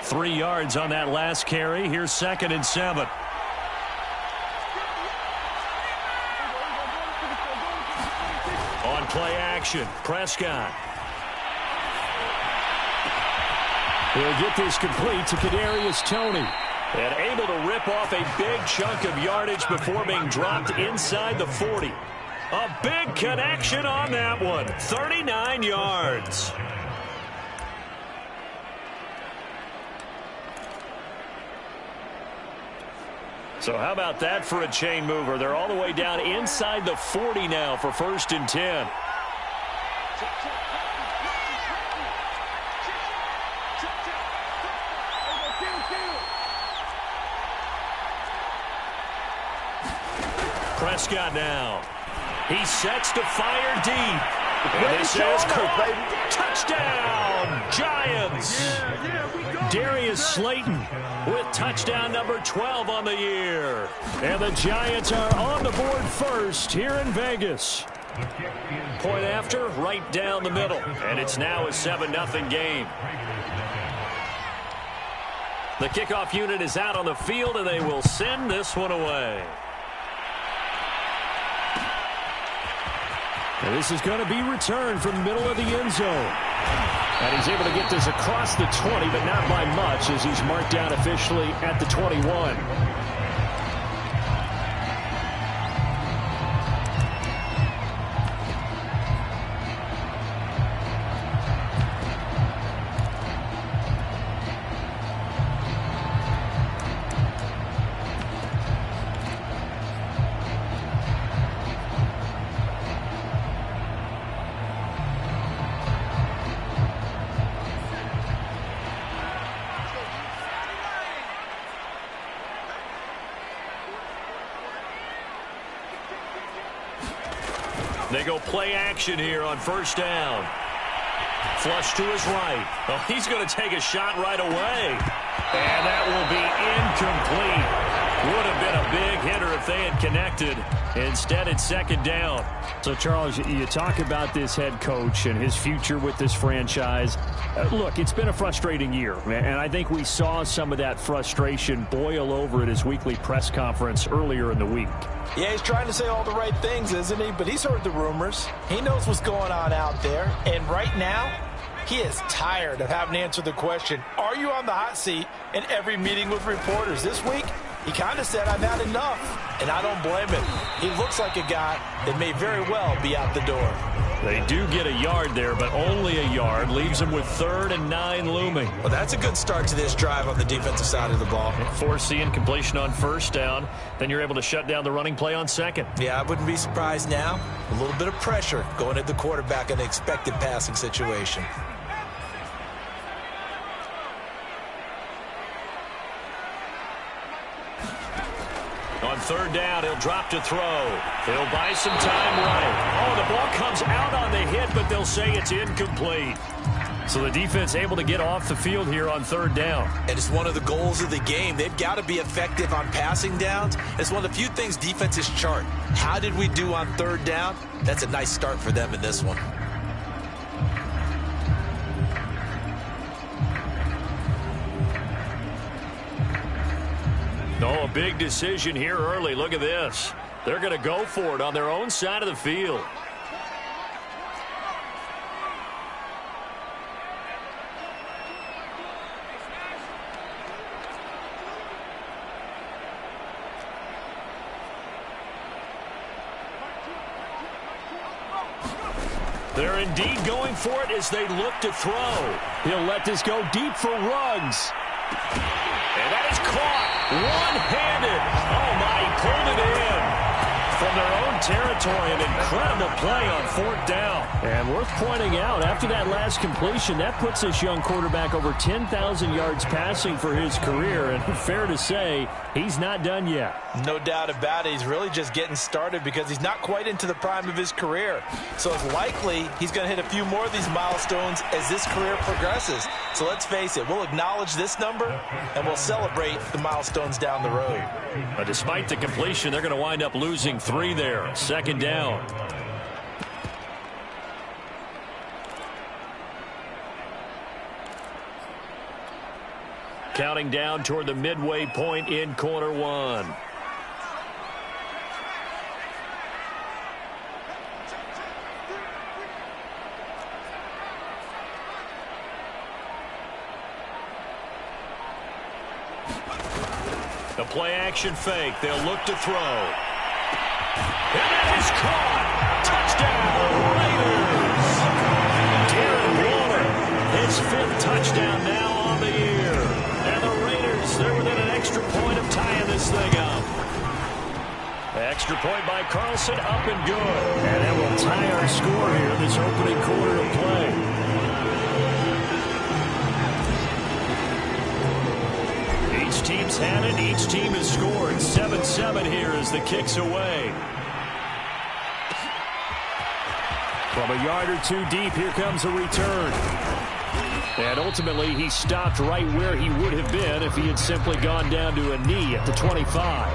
3 yards on that last carry. Here's 2nd and 7. On play action, Prescott. He'll get this complete to Kadarius Toney. And able to rip off a big chunk of yardage before being dropped inside the 40. A big connection on that one. 39 yards. So how about that for a chain mover? They're all the way down inside the 40 now for 1st and 10. Prescott now. He sets to fire deep. And this is caught. Touchdown, Giants. Darius Slayton with touchdown number 12 on the year. And the Giants are on the board first here in Vegas. Point after, right down the middle. And it's now a 7-0 game. The kickoff unit is out on the field, and they will send this one away. And this is going to be returned from the middle of the end zone. And he's able to get this across the 20, but not by much, as he's marked down officially at the 21. They go play action here on 1st down. Flush to his right. Oh, he's going to take a shot right away. And that will be incomplete. Would have been a big hitter if they had connected. Instead, it's 2nd down. So, Charles, you talk about this head coach and his future with this franchise. Look, it's been a frustrating year, and I think we saw some of that frustration boil over at his weekly press conference earlier in the week. Yeah, he's trying to say all the right things, isn't he? But he's heard the rumors. He knows what's going on out there. And right now, he is tired of having to answer the question, are you on the hot seat in every meeting with reporters? This week, he kind of said, I've had enough. And I don't blame him. He looks like a guy that may very well be out the door. They do get a yard there, but only a yard. Leaves them with 3rd and 9 looming. Well, that's a good start to this drive on the defensive side of the ball. Foreseeing completion on 1st down. Then you're able to shut down the running play on 2nd. Yeah, I wouldn't be surprised now. A little bit of pressure going at the quarterback in an expected passing situation. On 3rd down, he'll drop to throw. He'll buy some time right. Oh, the ball comes out on the hit, but they'll say it's incomplete. So the defense able to get off the field here on 3rd down. And it's one of the goals of the game. They've got to be effective on passing downs. It's one of the few things defenses chart. How did we do on 3rd down? That's a nice start for them in this one. Oh, a big decision here early. Look at this. They're going to go for it on their own side of the field. They're indeed going for it as they look to throw. He'll let this go deep for Ruggs. And that is caught. One-handed. Oh, my, he pulled it in. From their own territory, an incredible play on 4th down. And worth pointing out, after that last completion, that puts this young quarterback over 10,000 yards passing for his career. And fair to say, he's not done yet. No doubt about it. He's really just getting started because he's not quite into the prime of his career. So it's likely he's going to hit a few more of these milestones as this career progresses. So let's face it, we'll acknowledge this number and we'll celebrate the milestones down the road. But despite the completion, they're going to wind up losing 3 there. 2nd down. counting down toward the midway point in quarter one. The play-action fake. They'll look to throw. And that is caught. Touchdown, Raiders. Darren Waller, his 5th touchdown now on the year. And the Raiders, they're within an extra point of tying this thing up. Extra point by Carlson, up and good. And that will tie our score here this opening quarter of play. Each team's had it. Each team has scored. 7-7 here as the kick's away. From a yard or two deep, here comes a return. And ultimately, he stopped right where he would have been if he had simply gone down to a knee at the 25.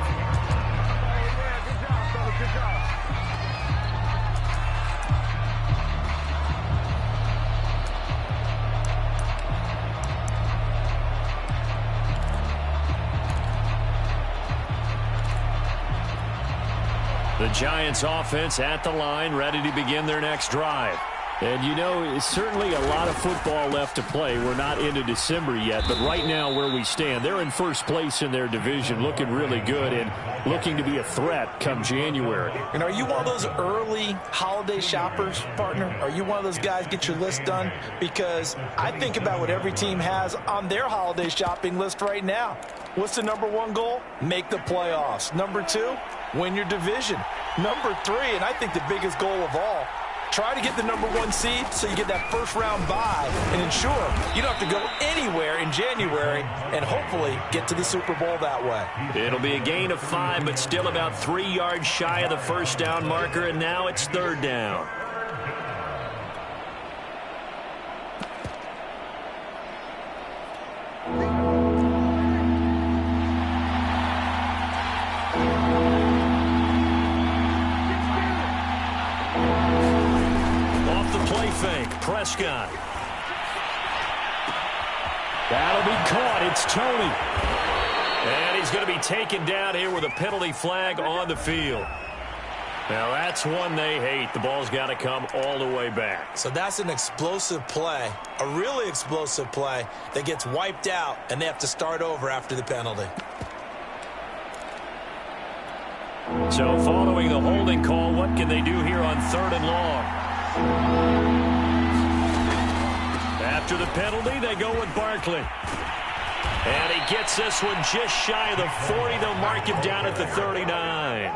The Giants offense at the line, ready to begin their next drive. And, you know, it's certainly a lot of football left to play. We're not into December yet, but right now where we stand, they're in first place in their division, looking really good and looking to be a threat come January. And are you one of those early holiday shoppers, partner? Are you one of those guys get your list done? Because I think about what every team has on their holiday shopping list right now. What's the number 1 goal? Make the playoffs. Number 2, win your division. Number 3, and I think the biggest goal of all, try to get the number 1 seed so you get that first-round bye and ensure you don't have to go anywhere in January and hopefully get to the Super Bowl that way. It'll be a gain of 5, but still about 3 yards shy of the first down marker, and now it's 3rd down. Prescott. That'll be caught. It's Tony. And he's going to be taken down here with a penalty flag on the field. Now, that's one they hate. The ball's got to come all the way back. So that's an explosive play, a really explosive play that gets wiped out, and they have to start over after the penalty. So following the holding call, what can they do here on 3rd and long? After the penalty, they go with Barkley. And he gets this one just shy of the 40. They'll mark him down at the 39.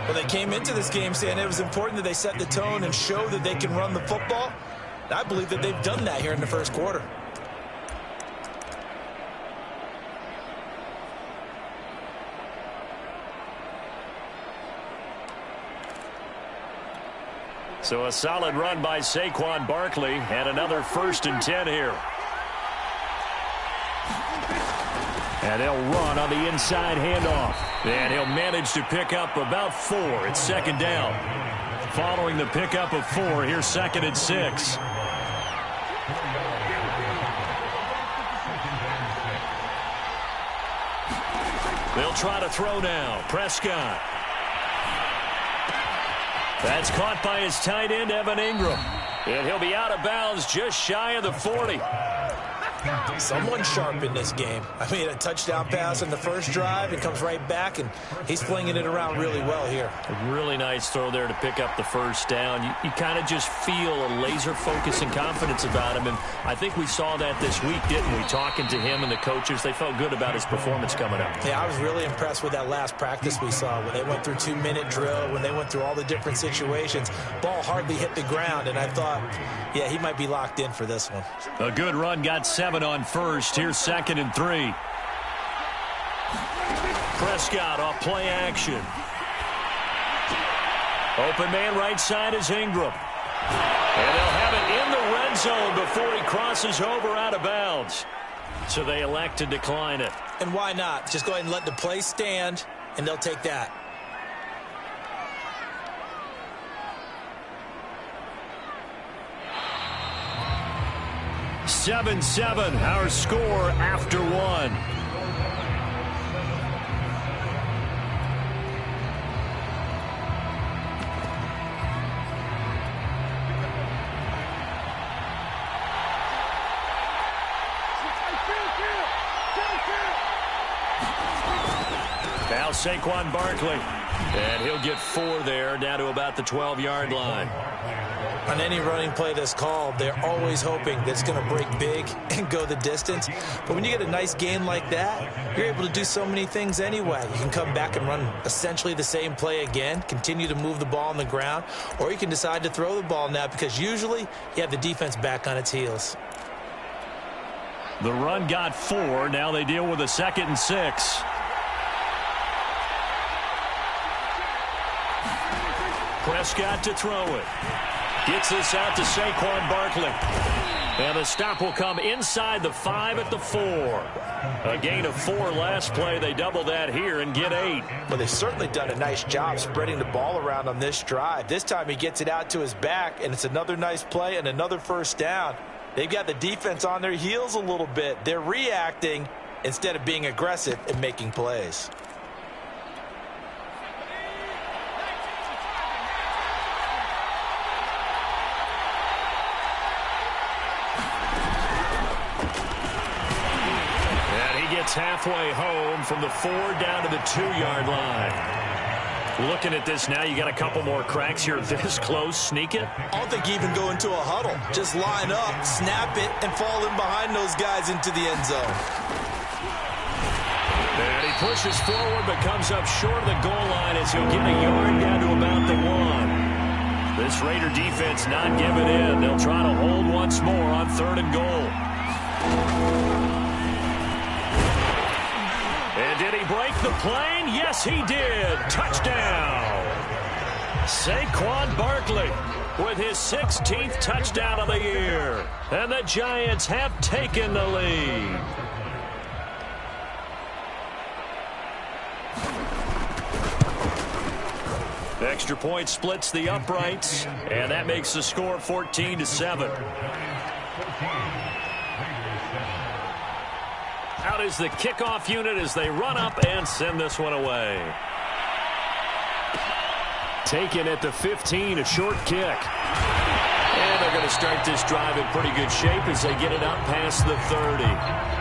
Well, they came into this game saying it was important that they set the tone and show that they can run the football. I believe that they've done that here in the first quarter. So a solid run by Saquon Barkley and another 1st and 10 here. And they'll run on the inside handoff. And he'll manage to pick up about 4. It's 2nd down. Following the pickup of 4, here's 2nd and 6. They'll try to throw now. Prescott. That's caught by his tight end, Evan Ingram. And he'll be out of bounds just shy of the 40. Someone sharp in this game. I mean, a touchdown pass in the first drive and comes right back, and he's flinging it around really well here. A really nice throw there to pick up the first down. You kind of just feel a laser focus and confidence about him, and I think we saw that this week, didn't we? Talking to him and the coaches, they felt good about his performance coming up. Yeah, I was really impressed with that last practice we saw when they went through 2-minute drill, when they went through all the different situations. Ball hardly hit the ground, and I thought, yeah, he might be locked in for this one. A good run, got 7 on first. Here's 2nd and 3. Prescott off play action. Open man right side is Ingram. And they'll have it in the red zone before he crosses over out of bounds. So they elect to decline it. And why not? Just go ahead and let the play stand, and they'll take that. 7-7, our score after one. Now Saquon Barkley, and he'll get 4 there, down to about the 12-yard line. On any running play that's called, they're always hoping that it's going to break big and go the distance. But when you get a nice game like that, you're able to do so many things anyway. You can come back and run essentially the same play again, continue to move the ball on the ground, or you can decide to throw the ball now because usually you have the defense back on its heels. The run got 4. Now they deal with a 2nd and 6. Prescott to throw it. Gets this out to Saquon Barkley. And the stop will come inside the 5 at the 4. A gain of 4 last play. They double that here and get 8. Well, they've certainly done a nice job spreading the ball around on this drive. This time he gets it out to his back, and it's another nice play and another first down. They've got the defense on their heels a little bit. They're reacting instead of being aggressive and making plays. Halfway home from the 4 down to the 2-yard line. Looking at this now, you got a couple more cracks here this close. Sneak it. I don't think you even go into a huddle. Just line up, snap it, and fall in behind those guys into the end zone. And he pushes forward but comes up short of the goal line as he'll get a yard down to about the 1. This Raider defense not giving in. They'll try to hold once more on 3rd and goal. And did he break the plane? Yes, he did. Touchdown. Saquon Barkley with his 16th touchdown of the year. And the Giants have taken the lead. Extra point splits the uprights, and that makes the score 14-7. Out is the kickoff unit as they run up and send this one away. Taken at the 15, a short kick. And they're going to start this drive in pretty good shape as they get it up past the 30.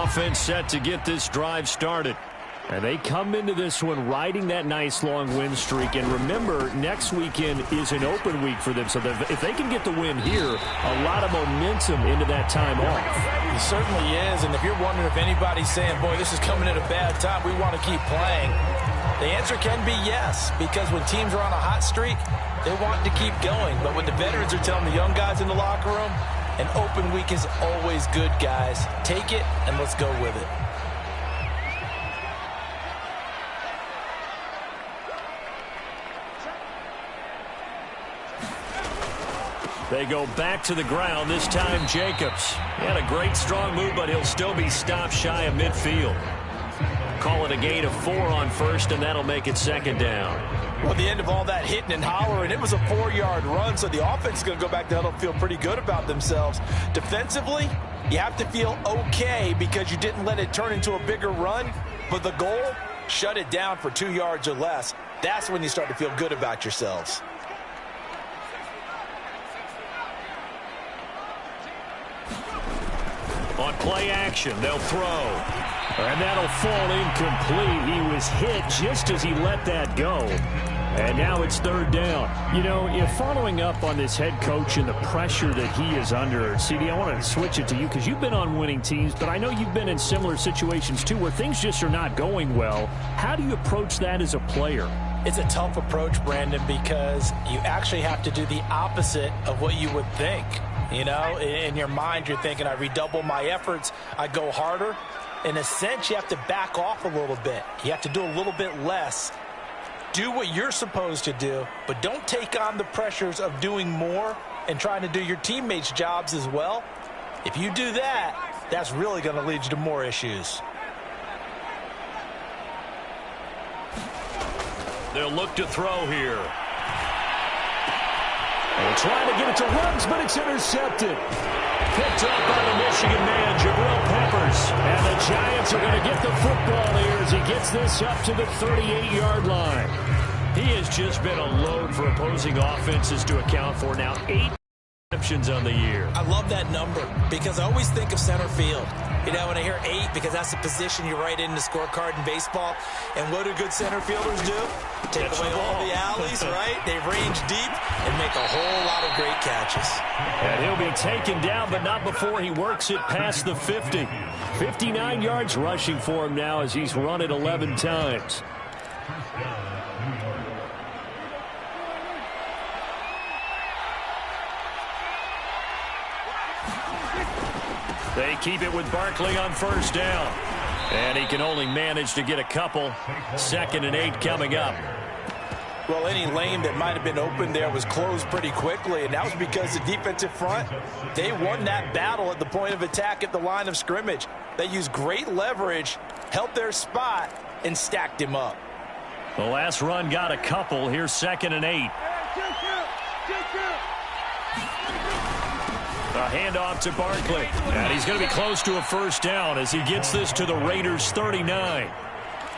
Offense set to get this drive started. And they come into this one riding that nice long win streak. And remember, next weekend is an open week for them. So if they can get the win here, a lot of momentum into that time off. It certainly is. And if you're wondering if anybody's saying, boy, this is coming at a bad time, we want to keep playing, the answer can be yes. Because when teams are on a hot streak, they want to keep going. But when the veterans are telling the young guys in the locker room, an open week is always good, guys. Take it, and let's go with it. They go back to the ground, this time Jacobs. He had a great strong move, but he'll still be stopped shy of midfield. Call it a gain of 4 on first, and that'll make it 2nd down. Well, the end of all that hitting and hollering, it was a 4-yard run, so the offense is going to go back to huddle and feel pretty good about themselves. Defensively, you have to feel okay because you didn't let it turn into a bigger run, but the goal, shut it down for 2 yards or less. That's when you start to feel good about yourselves. On play action, they'll throw. And that'll fall incomplete. He was hit just as he let that go. And now it's 3rd down. You know, if following up on this head coach and the pressure that he is under, CD, I want to switch it to you because you've been on winning teams, but I know you've been in similar situations too where things just are not going well. How do you approach that as a player? It's a tough approach, Brandon, because you actually have to do the opposite of what you would think. You know, in your mind, you're thinking, I redouble my efforts, I go harder. In a sense, you have to back off a little bit. You have to do a little bit less Do what you're supposed to do, but don't take on the pressures of doing more and trying to do your teammates' jobs as well. If you do that, that's really going to lead you to more issues. They'll look to throw here. They're trying to get it to Ruggs, but it's intercepted. Picked up by the Michigan man, Jabril Peppers. And the Giants are going to get the football here as he gets this up to the 38-yard line. He has just been a load for opposing offenses to account for. Now 8 receptions on the year. I love that number because I always think of center field. You know, when I hear 8, because that's the position you write in the scorecard in baseball. And what do good center fielders do? Take away all the alleys, right? They range deep and make a whole lot of great catches. And he'll be taken down, but not before he works it past the 50. 59 yards rushing for him now as he's run it 11 times. They keep it with Barkley on first down. And he can only manage to get a couple. 2nd and 8 coming up. Well, any lane that might have been open there was closed pretty quickly, and that was because the defensive front, they won that battle at the point of attack at the line of scrimmage. They used great leverage, held their spot, and stacked him up. The last run got a couple. Here's 2nd and 8. A handoff to Barkley. And he's going to be close to a first down as he gets this to the Raiders' 39.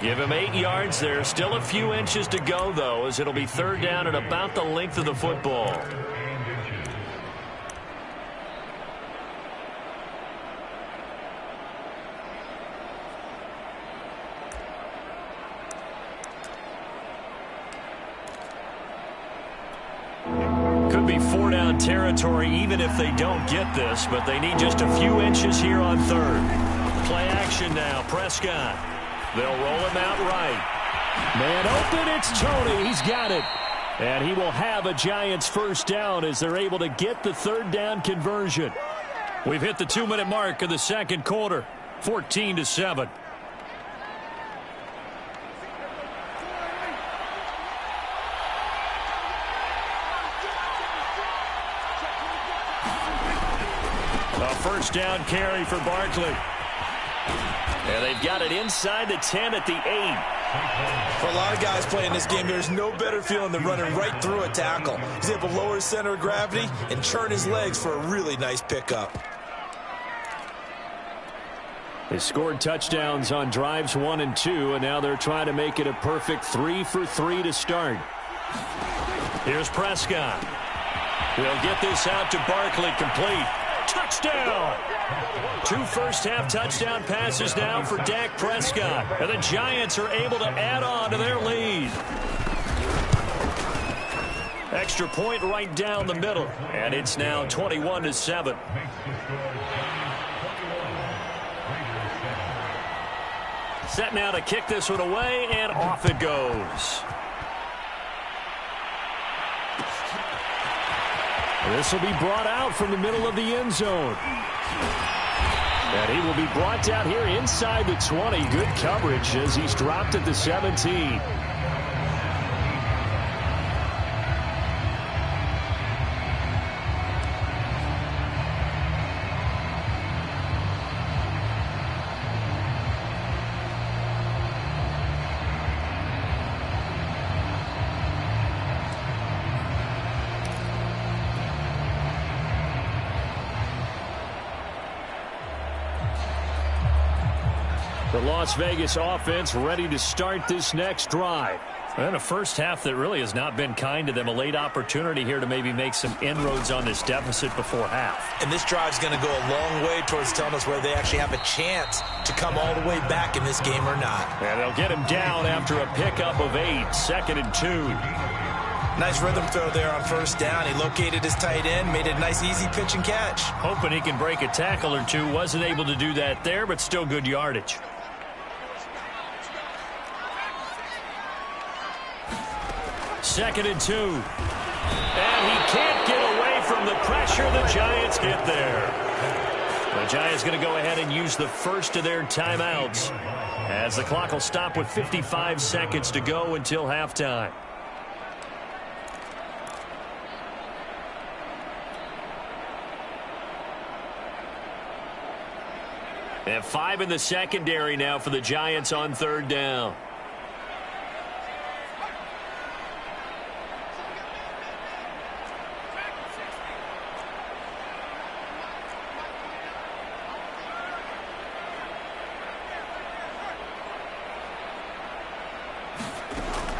Give him 8 yards there. Still a few inches to go, though, as it'll be 3rd down at about the length of the football. Could be 4-down territory even if they don't get this, but they need just a few inches here on 3rd. Play action now. Prescott. They'll roll him out right. Man open, it's Tony. He's got it. And he will have a Giants first down as they're able to get the 3rd down conversion. We've hit the 2-minute mark of the 2nd quarter. 14-7. A first down carry for Barkley. And they've got it inside the 10 at the 8. For a lot of guys playing this game, there's no better feeling than running right through a tackle. He's able to lower his center of gravity and churn his legs for a really nice pickup. They scored touchdowns on drives 1 and 2, and now they're trying to make it a perfect 3 for 3 to start. Here's Prescott. They'll get this out to Barkley, complete. Touchdown! 2 first-half touchdown passes now for Dak Prescott. And the Giants are able to add on to their lead. Extra point right down the middle. And it's now 21-7. Set now to kick this one away, and off it goes. This will be brought out from the middle of the end zone. And he will be brought down here inside the 20. Good coverage as he's dropped at the 17. The Las Vegas offense ready to start this next drive. And a first half that really has not been kind to them. A late opportunity here to maybe make some inroads on this deficit before half. And this drive's going to go a long way towards telling us whether they actually have a chance to come all the way back in this game or not. And they'll get him down after a pickup of 8. 2nd and 2. Nice rhythm throw there on first down. He located his tight end, made it a nice easy pitch and catch. Hoping he can break a tackle or two. Wasn't able to do that there, but still good yardage. Second and 2. And he can't get away from the pressure. The Giants get there. The Giants going to go ahead and use the first of their timeouts. as the clock will stop with 55 seconds to go until halftime. And 5 in the secondary now for the Giants on third down.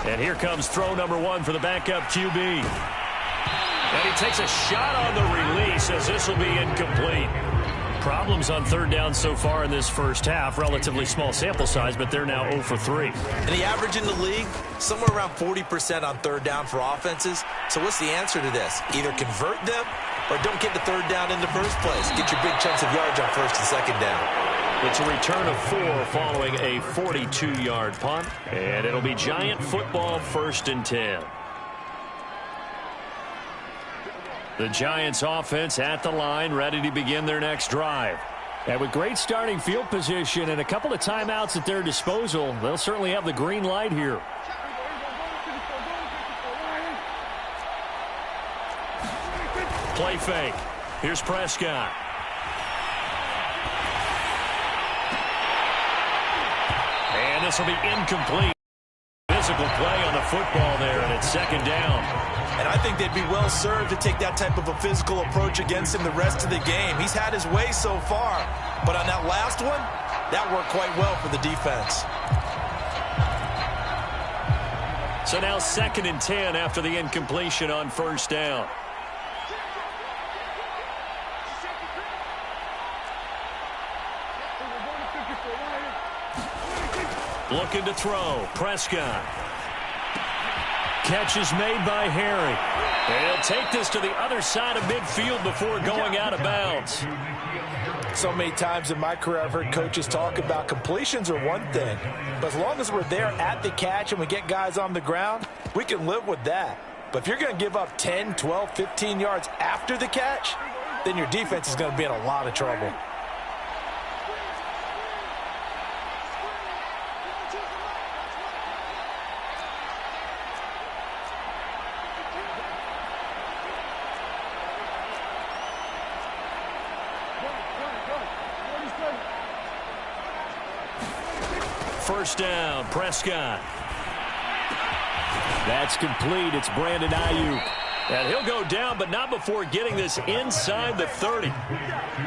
And here comes throw number 1 for the backup QB. And he takes a shot on the release as this will be incomplete. Problems on third down so far in this first half. Relatively small sample size, but they're now 0 for 3. And the average in the league, somewhere around 40% on third down for offenses. So what's the answer to this? Either convert them or don't get the third down in the first place. Get your big chunks of yards on first and second down. It's a return of 4 following a 42-yard punt. And it'll be Giant football, 1st and 10. The Giants offense at the line, ready to begin their next drive. And with great starting field position and a couple of timeouts at their disposal, they'll certainly have the green light here. Play fake. Here's Prescott. And this will be incomplete. Physical play on the football there, and it's second down. And I think they'd be well served to take that type of a physical approach against him the rest of the game. He's had his way so far, but on that last one, that worked quite well for the defense. So now 2nd and 10 after the incompletion on first down. Looking to throw. Prescott. Catch is made by Harry. And he'll take this to the other side of midfield before going out of bounds. So many times in my career I've heard coaches talk about completions are one thing, but as long as we're there at the catch and we get guys on the ground, we can live with that. But if you're going to give up 10, 12, 15 yards after the catch, then your defense is going to be in a lot of trouble. First down, Prescott. That's complete. It's Brandon Ayuk. And he'll go down, but not before getting this inside the 30.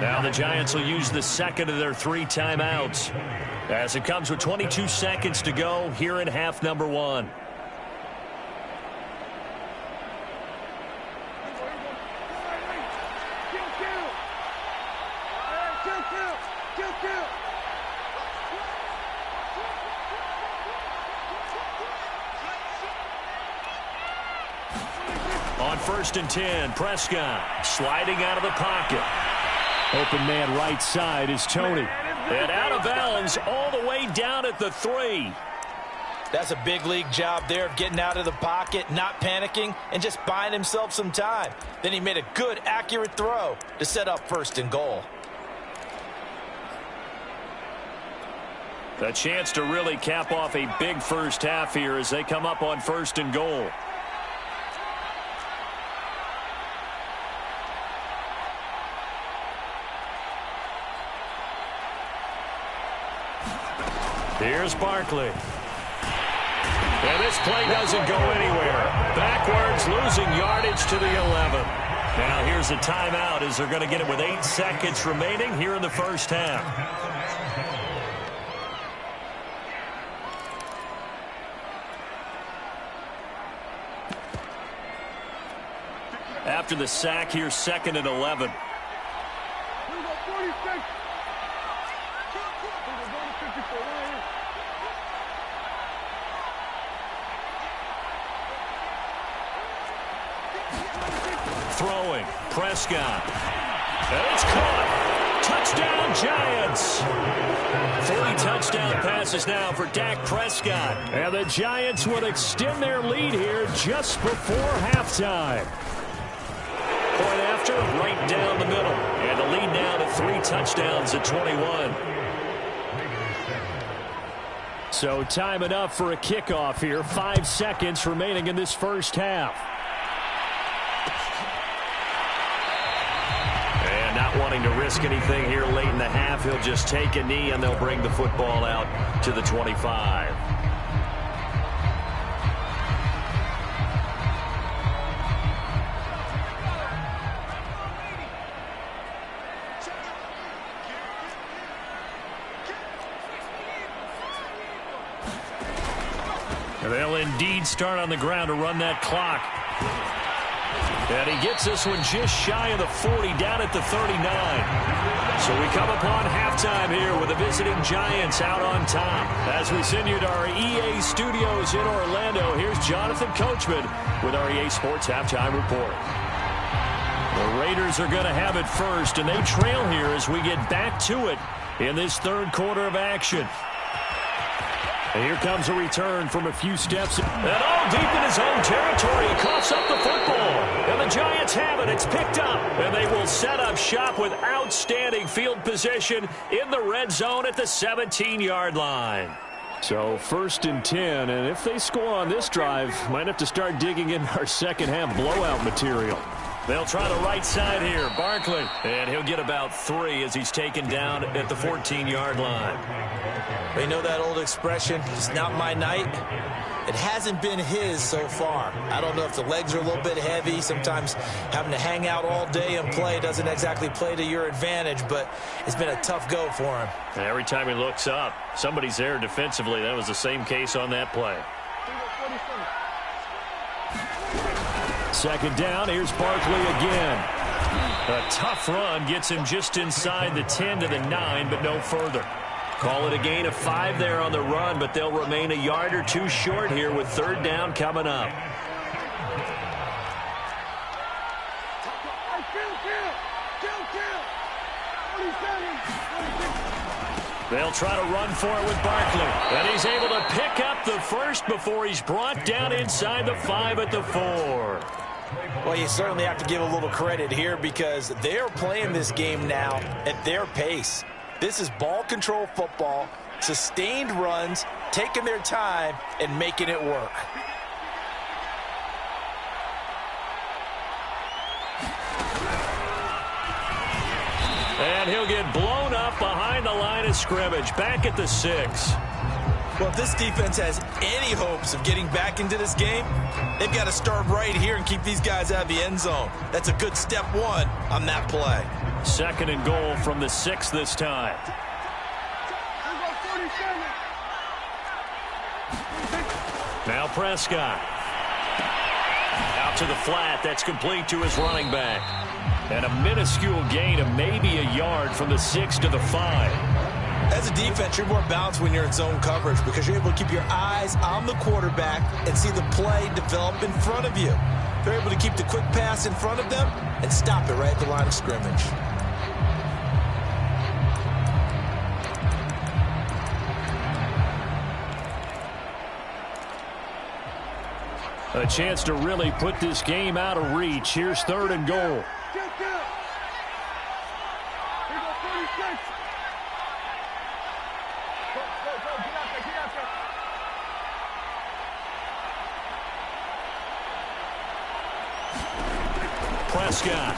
Now the Giants will use the second of their 3 timeouts as it comes with 22 seconds to go here in half number 1. On 1st and 10, Prescott sliding out of the pocket. Open man right side is Tony. And out of bounds all the way down at the 3. That's a big league job there of getting out of the pocket, not panicking, and just buying himself some time. Then he made a good, accurate throw to set up 1st and goal. A chance to really cap off a big first half here as they come up on 1st and goal. Here's Barkley. And this play doesn't go anywhere. Backwards, losing yardage to the 11. Now here's a timeout as they're going to get it with 8 seconds remaining here in the first half. After the sack, here's 2nd and 11. Throwing, Prescott. And it's caught. Touchdown, Giants. 3 touchdown passes now for Dak Prescott. And the Giants would extend their lead here just before halftime. Point after, right down the middle. And the lead now to 3 touchdowns at 21. So time enough for a kickoff here. 5 seconds remaining in this first half. And not wanting to risk anything here late in the half, he'll just take a knee and they'll bring the football out to the 25. They'll indeed start on the ground to run that clock. And he gets this one just shy of the 40, down at the 39. So we come upon halftime here with the visiting Giants out on top. As we send you to our EA studios in Orlando, here's Jonathan Coachman with our EA Sports Halftime Report. The Raiders are going to have it first, and they trail here as we get back to it in this third quarter of action. And here comes a return from a few steps. And all deep in his own territory. He coughs up the football. And the Giants have it. It's picked up. And they will set up shop with outstanding field position in the red zone at the 17-yard line. So 1st and 10. And if they score on this drive, might have to start digging in our second half blowout material. They'll try the right side here. Barkley. And he'll get about 3 as he's taken down at the 14-yard line. You know that old expression, it's not my night? It hasn't been his so far. I don't know if the legs are a little bit heavy. Sometimes having to hang out all day and play doesn't exactly play to your advantage, but it's been a tough go for him. And every time he looks up, somebody's there defensively. That was the same case on that play. 2nd down, here's Barkley again. A tough run gets him just inside the 10 to the 9, but no further. Call it a gain of 5 there on the run, but they'll remain a yard or 2 short here with 3rd down coming up. They'll try to run for it with Barkley. And he's able to pick up the first before he's brought down inside the 5 at the 4. Well, you certainly have to give a little credit here because they're playing this game now at their pace. This is ball control football, sustained runs, taking their time, and making it work. And he'll get blown up behind the line of scrimmage, back at the 6. Well, if this defense has any hopes of getting back into this game, they've got to start right here and keep these guys out of the end zone. That's a good step 1 on that play. 2nd and goal from the 6 this time. Now Prescott. Out to the flat. That's complete to his running back. And a minuscule gain of maybe a yard from the 6 to the 5. As a defense, you're more balanced when you're in zone coverage because you're able to keep your eyes on the quarterback and see the play develop in front of you. They're able to keep the quick pass in front of them and stop it right at the line of scrimmage. A chance to really put this game out of reach. Here's 3rd and goal. Prescott.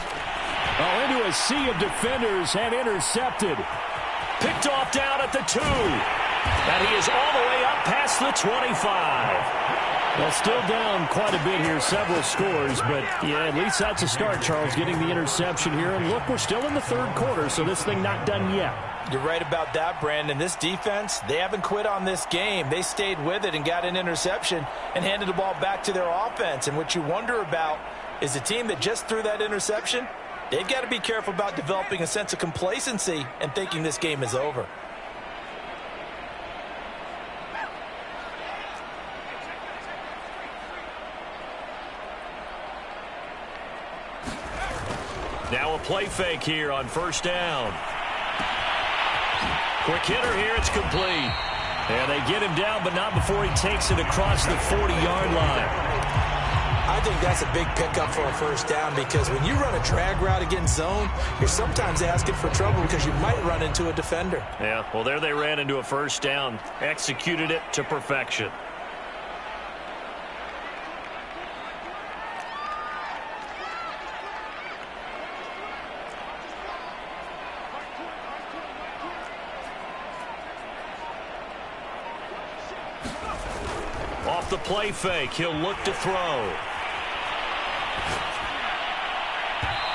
Oh, into a sea of defenders and intercepted. Picked off down at the 2. And he is all the way up past the 25. Well, still down quite a bit here, several scores, but yeah, at least that's a start, Charles, getting the interception here. And look, we're still in the 3rd quarter, so this thing not done yet. You're right about that, Brandon. This defense, they haven't quit on this game. They stayed with it and got an interception and handed the ball back to their offense. And what you wonder about is the team that just threw that interception, they've got to be careful about developing a sense of complacency and thinking this game is over. Now a play fake here on 1st down. Quick hitter here, it's complete. And they get him down, but not before he takes it across the 40-yard line. I I think that's a big pickup for a first down because when you run a drag route against zone, you're sometimes asking for trouble because you might run into a defender. Yeah, well, there they ran into a first down, executed it to perfection. Off the play fake, he'll look to throw.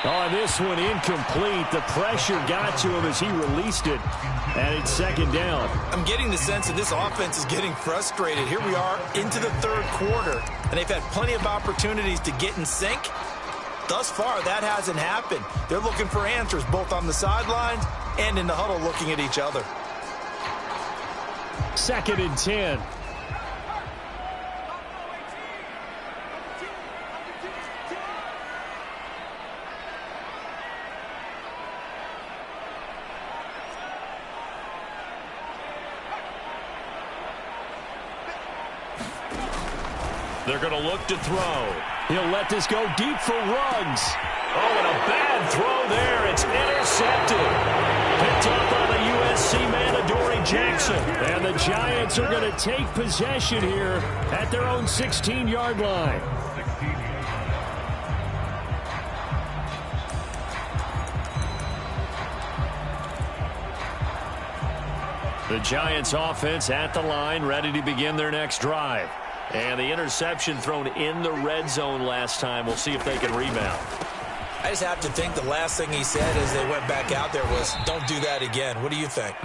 Oh, this one incomplete. The pressure got to him as he released it, and it's second down. I'm getting the sense that this offense is getting frustrated. Here we are into the third quarter, and they've had plenty of opportunities to get in sync. Thus far, that hasn't happened. They're looking for answers both on the sidelines and in the huddle looking at each other. 2nd and 10. They're going to look to throw. He'll let this go deep for Ruggs. Oh, and a bad throw there. It's intercepted. Picked up by the USC man, Adoree Jackson. And the Giants are going to take possession here at their own 16-yard line. The Giants offense at the line, ready to begin their next drive. And the interception thrown in the red zone last time. We'll see if they can rebound. I just have to think the last thing he said as they went back out there was, don't do that again. What do you think?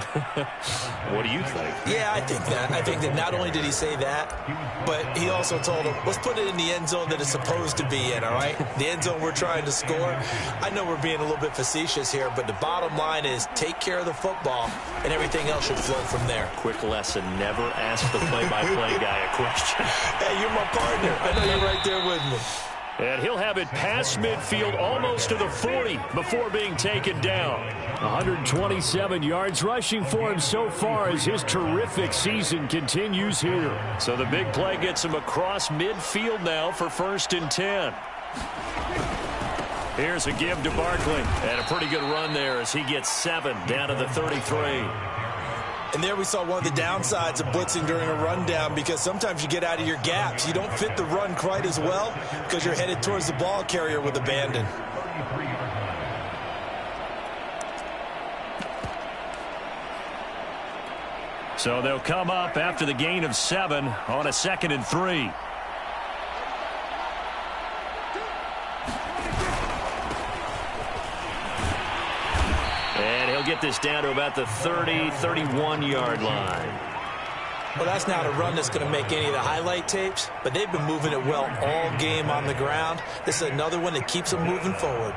What do you think? Yeah, I think that. I think that not only did he say that, but he also told him, let's put it in the end zone that it's supposed to be in, all right? The end zone we're trying to score. I know we're being a little bit facetious here, but the bottom line is take care of the football, and everything else should flow from there. Quick lesson, never ask the play-by-play guy a question. Hey, you're my partner. I know you're right there with me. And he'll have it past midfield almost to the 40 before being taken down. 127 yards rushing for him so far as his terrific season continues here. So the big play gets him across midfield now for 1st and 10. Here's a give to Barkley. And a pretty good run there as he gets 7 down to the 33. And there we saw one of the downsides of blitzing during a rundown because sometimes you get out of your gaps. You don't fit the run quite as well because you're headed towards the ball carrier with abandon. So they'll come up after the gain of 7 on a 2nd and 3. And he'll get this down to about the 30, 31-yard line. Well, that's not a run that's going to make any of the highlight tapes, but they've been moving it well all game on the ground. This is another one that keeps them moving forward.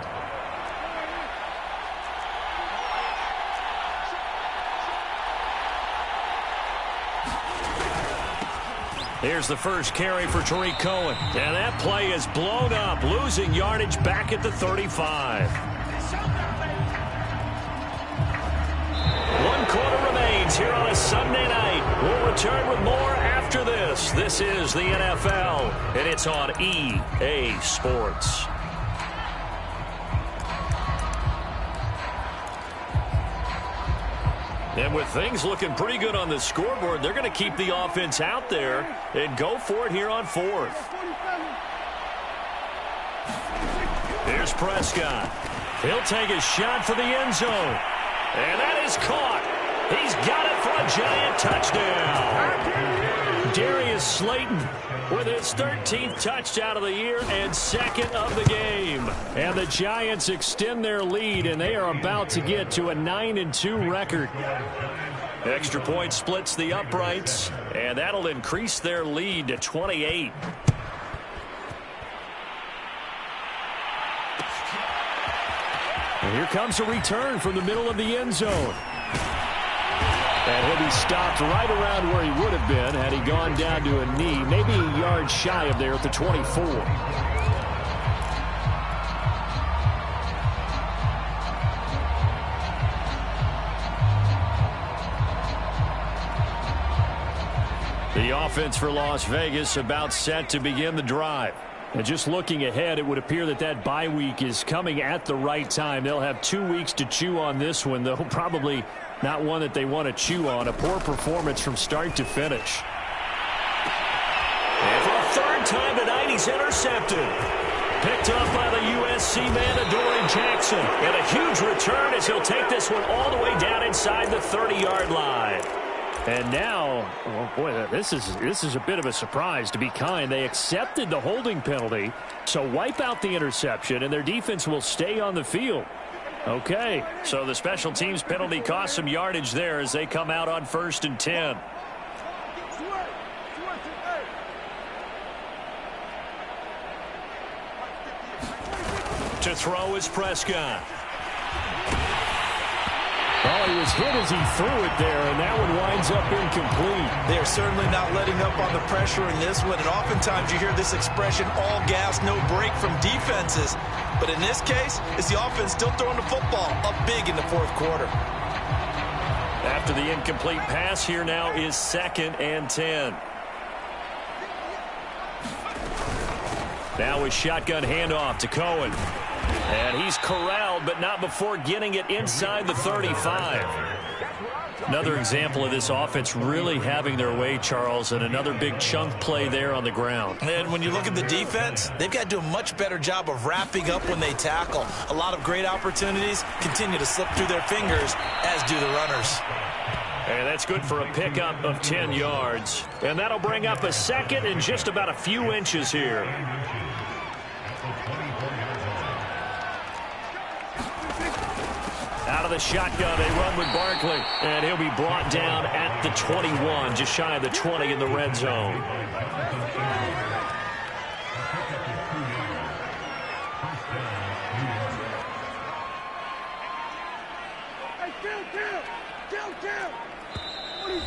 Here's the first carry for Tariq Cohen. And that play is blown up, losing yardage back at the 35. 1 quarter remains here on a Sunday night. We'll return with more after this. This is the NFL, and it's on EA Sports. And with things looking pretty good on the scoreboard, they're going to keep the offense out there and go for it here on 4th. Here's Prescott. He'll take a shot for the end zone. And that is caught. He's got it for a Giant touchdown. Darius Slayton with his 13th touchdown of the year and 2nd of the game. And the Giants extend their lead, and they are about to get to a 9-2 record. Extra point splits the uprights, and that'll increase their lead to 28. And here comes a return from the middle of the end zone. And he'll be stopped right around where he would have been had he gone down to a knee, maybe a yard shy of there at the 24. The offense for Las Vegas about set to begin the drive. And just looking ahead, it would appear that that bye week is coming at the right time. They'll have 2 weeks to chew on this one, though probably not one that they want to chew on. A poor performance from start to finish. And for a third time tonight, he's intercepted. Picked up by the USC man, Adoree Jackson. And a huge return as he'll take this one all the way down inside the 30-yard line. And now, well, boy, this is a bit of a surprise, to be kind. They accepted the holding penalty, so wipe out the interception, and their defense will stay on the field. Okay, so the special teams penalty cost some yardage there as they come out on 1st and 10. To throw is Prescott. Oh, he was hit as he threw it there, and that one winds up incomplete. They are certainly not letting up on the pressure in this one, and oftentimes you hear this expression, all gas, no break from defenses. But in this case, it's the offense still throwing the football up big in the 4th quarter. After the incomplete pass, here now is 2nd and 10. Now a shotgun handoff to Cohen. And he's corralled, but not before getting it inside the 35. Another example of this offense really having their way, Charles, and another big chunk play there on the ground. And when you look at the defense, they've got to do a much better job of wrapping up when they tackle. A lot of great opportunities continue to slip through their fingers, as do the runners. And that's good for a pickup of 10 yards. And that'll bring up a 2nd and just about a few inches here. Out of the shotgun, they run with Barkley. And he'll be brought down at the 21, just shy of the 20 in the red zone.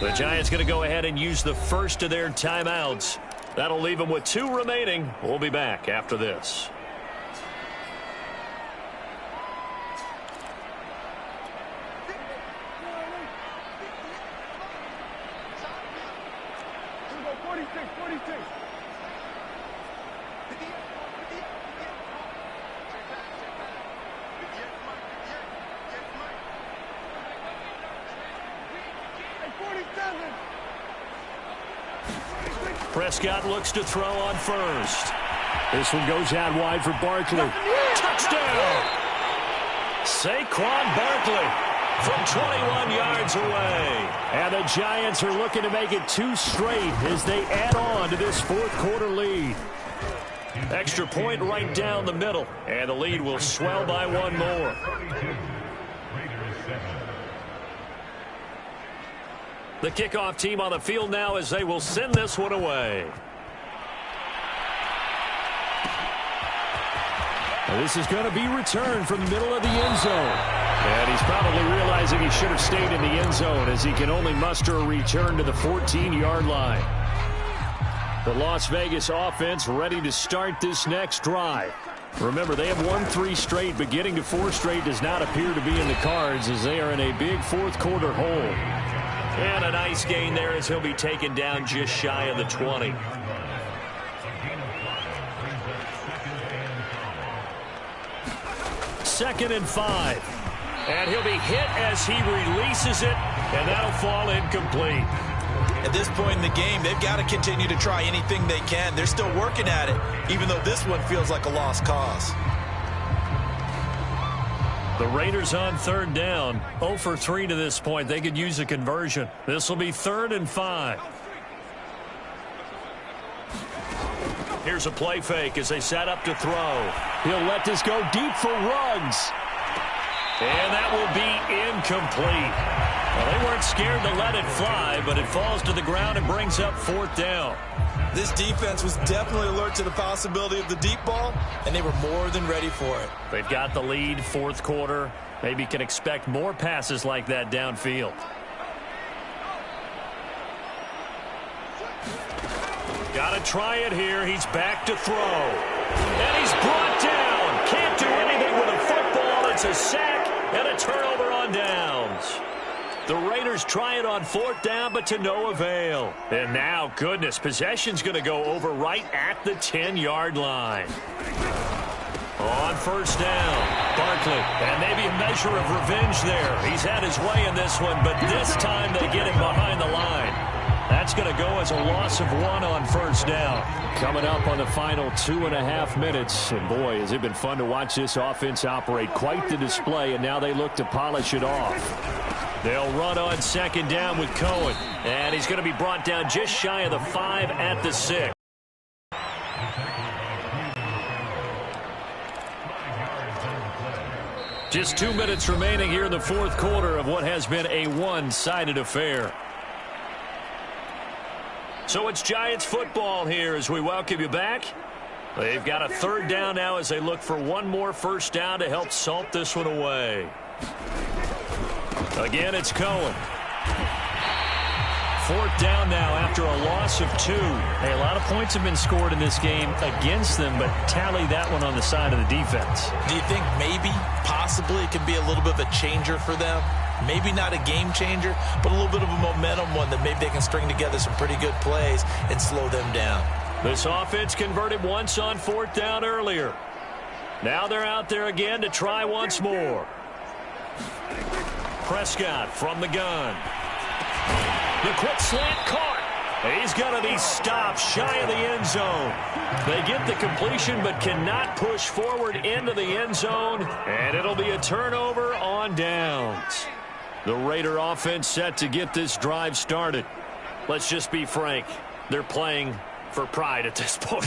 The Giants going to go ahead and use the first of their timeouts. That'll leave them with 2 remaining. We'll be back after this. Prescott looks to throw on first. This one goes out wide for Barkley. Touchdown! Saquon Barkley from 21 yards away. And the Giants are looking to make it 2 straight as they add on to this 4th quarter lead. Extra point right down the middle. And the lead will swell by 1 more. The kickoff team on the field now as they will send this one away. Now this is going to be returned from the middle of the end zone. And he's probably realizing he should have stayed in the end zone as he can only muster a return to the 14-yard line. The Las Vegas offense ready to start this next drive. Remember, they have won 3 straight, but getting to 4 straight does not appear to be in the cards as they are in a big 4th quarter hole. And a nice gain there as he'll be taken down just shy of the 20. Second and 5. And he'll be hit as he releases it, and that'll fall incomplete. At this point in the game, they've got to continue to try anything they can. They're still working at it, even though this one feels like a lost cause. The Raiders on 3rd down. 0 for 3 to this point. They could use a conversion. This will be 3rd and 5. Here's a play fake as they set up to throw. He'll let this go deep for Ruggs. And that will be incomplete. Well, they weren't scared to let it fly, but it falls to the ground and brings up 4th down. This defense was definitely alert to the possibility of the deep ball, and they were more than ready for it. They've got the lead, 4th quarter. Maybe can expect more passes like that downfield. Got to try it here. He's back to throw. And he's brought down. Can't do anything with a football. It's a sack and a turnover on downs. The Raiders try it on 4th down, but to no avail. And now, goodness, possession's going to go over right at the 10-yard line. On 1st down, Barkley, and maybe a measure of revenge there. He's had his way in this one, but this time they get him behind the line. That's going to go as a loss of 1 on 1st down. Coming up on the final 2.5 minutes. And boy, has it been fun to watch this offense operate. Quite the display, and now they look to polish it off. They'll run on 2nd down with Cohen. And he's going to be brought down just shy of the 5 at the 6. Just 2 minutes remaining here in the 4th quarter of what has been a one-sided affair. So it's Giants football here as we welcome you back. They've got a 3rd down now as they look for one more 1st down to help salt this one away. Again, it's Cohen. 4th down now after a loss of 2. Hey, a lot of points have been scored in this game against them, but tally that one on the side of the defense. Do you think maybe, possibly, it could be a little bit of a changer for them? Maybe not a game changer, but a little bit of a momentum one that maybe they can string together some pretty good plays and slow them down. This offense converted once on 4th down earlier. Now they're out there again to try once more. Prescott from the gun. The quick slant caught. He's going to be stopped shy of the end zone. They get the completion but cannot push forward into the end zone, and it'll be a turnover on downs. The Raider offense set to get this drive started. Let's just be frank. They're playing for pride at this point.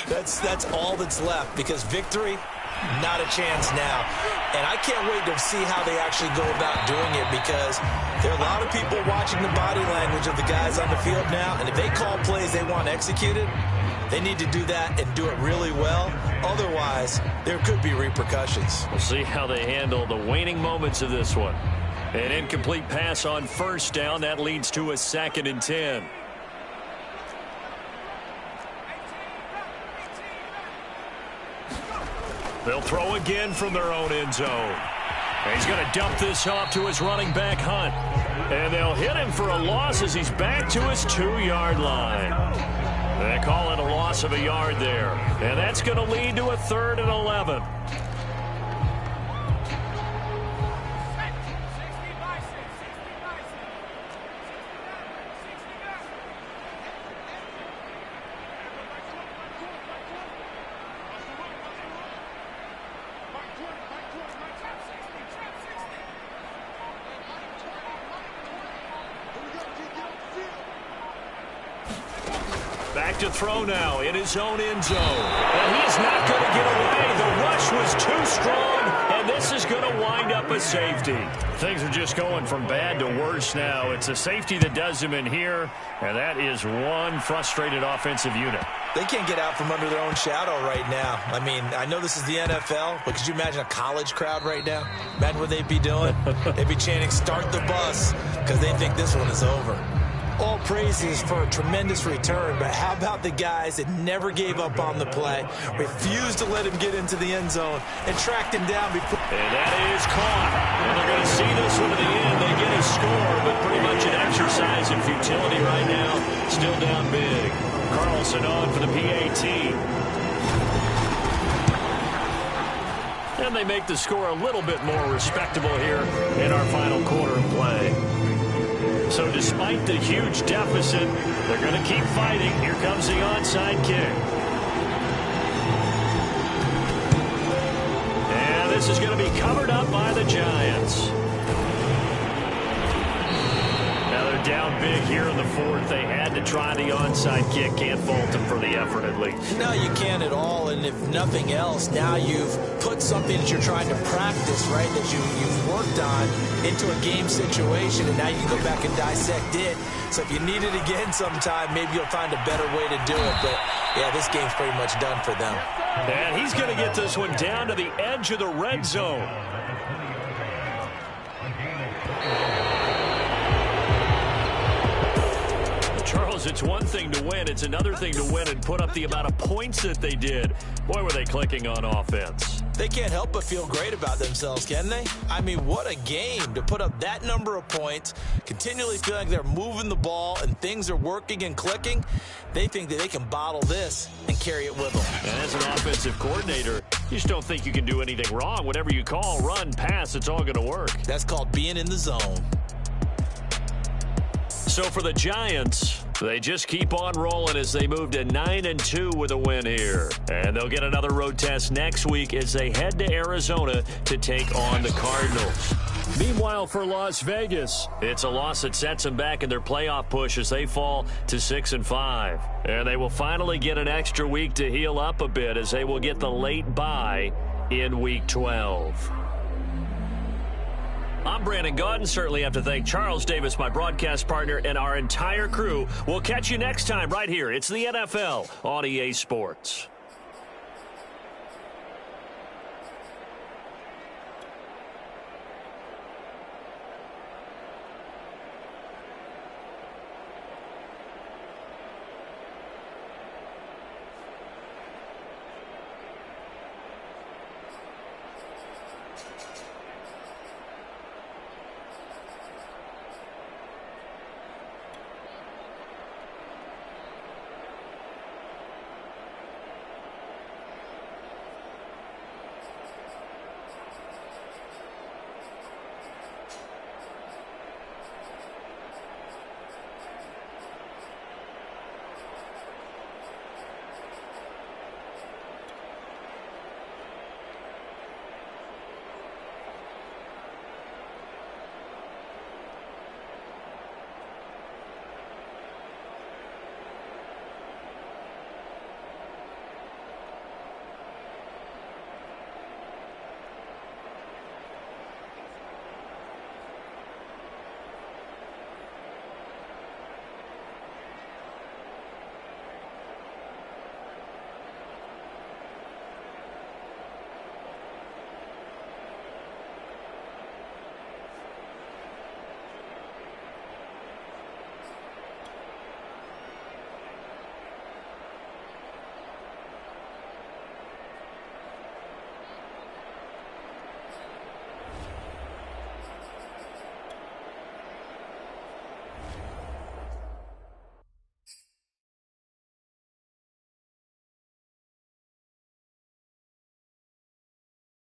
That's all that's left, because victory, not a chance now. And I can't wait to see how they actually go about doing it, because there are a lot of people watching the body language of the guys on the field now, and if they call plays they want executed, they need to do that and do it really well. Otherwise, there could be repercussions. We'll see how they handle the waning moments of this one. An incomplete pass on 1st down. That leads to a 2nd and 10. They'll throw again from their own end zone. And he's going to dump this off to his running back, Hunt. And they'll hit him for a loss as he's back to his 2-yard line. They call it a loss of a yard there. And that's going to lead to a 3rd and 11. Back to throw now in his own end zone. And he's not going to get away. The rush was too strong, and this is going to wind up a safety. Things are just going from bad to worse now. It's a safety that does him in here, and that is one frustrated offensive unit. They can't get out from under their own shadow right now. I mean, I know this is the NFL, but could you imagine a college crowd right now? Imagine what they'd be doing. They'd be chanting, "Start the bus," because they think this one is over. All praises for a tremendous return, but how about the guys that never gave up on the play, refused to let him get into the end zone, and tracked him down before. And that is caught. And they're going to see this one to the end. They get a score, but pretty much an exercise in futility right now. Still down big. Carlson on for the PAT. And they make the score a little bit more respectable here in our final quarter of play. So despite the huge deficit, they're going to keep fighting. Here comes the onside kick. And this is going to be covered up by the Giants. Now they're down big here in the 4th. They had to try the onside kick. Can't fault them for the effort at least. No, you can't at all. And if nothing else, now you've put something that you're trying to practice, right, that you've worked on into a game situation, and now you can go back and dissect it. So if you need it again sometime, maybe you'll find a better way to do it. But, yeah, this game's pretty much done for them. And he's going to get this one down to the edge of the red zone. Charles, it's one thing to win. It's another thing to win and put up the amount of points that they did. Boy, were they clicking on offense. They can't help but feel great about themselves, can they? I mean, what a game to put up that number of points, continually feel like they're moving the ball and things are working and clicking. They think that they can bottle this and carry it with them. And as an offensive coordinator, you just don't think you can do anything wrong. Whatever you call, run, pass, it's all going to work. That's called being in the zone. So for the Giants, they just keep on rolling as they move to 9-2 with a win here. And they'll get another road test next week as they head to Arizona to take on the Cardinals. Meanwhile, for Las Vegas, it's a loss that sets them back in their playoff push as they fall to 6-5. And they will finally get an extra week to heal up a bit as they will get the late bye in Week 12. I'm Brandon Gaudin. Certainly have to thank Charles Davis, my broadcast partner, and our entire crew. We'll catch you next time right here. It's the NFL on EA Sports.